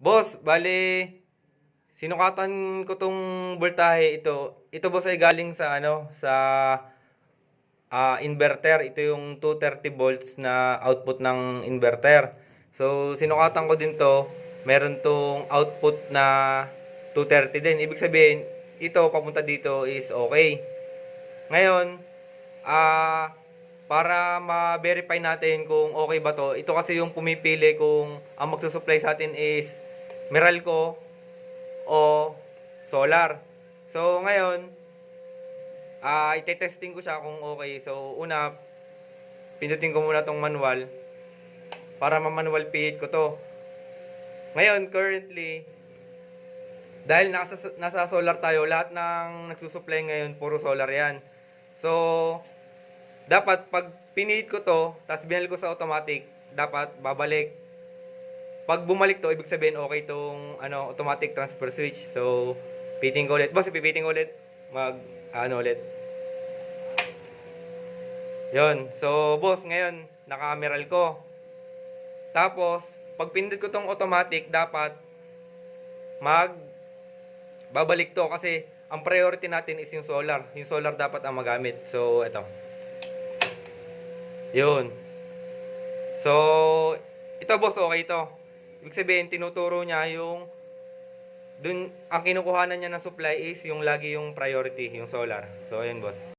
Boss, bale, sinukatan ko tong voltahe ito. Ito boss ay galing sa sa inverter. Ito yung 230 volts na output ng inverter. So, sinukatan ko din to. Meron tong output na 230 din. Ibig sabihin, ito papunta dito is okay. Ngayon, para ma-verify natin kung okay ba to, ito kasi yung pumipili kung ang magsusupply sa atin is Meralco o solar. So, ngayon, ite-testing ko siya kung okay. So, una, pindutin ko muna tong manual para ma-manual pihit ko to. Ngayon, currently, dahil nasa solar tayo, lahat ng nagsusupply ngayon, puro solar yan. So, dapat pag pinihit ko to, tapos binal ko sa automatic, dapat babalik. Pag bumalik to, ibig sabihin okay tong automatic transfer switch. So, piting ko ulit. Boss, ipipiting ko ulit. Ulit. Yon. So, boss, ngayon, naka-meral ko. Tapos, pag pindot ko tong automatic, dapat babalik to kasi ang priority natin is yung solar. Yung solar dapat ang magamit. So, ito. Yun. So, ito boss, okay ito. Ibig sabihin, tinuturo niya yung dun, ang kinukuhanan niya ng supply is yung lagi yung priority, yung solar. So, ayun boss.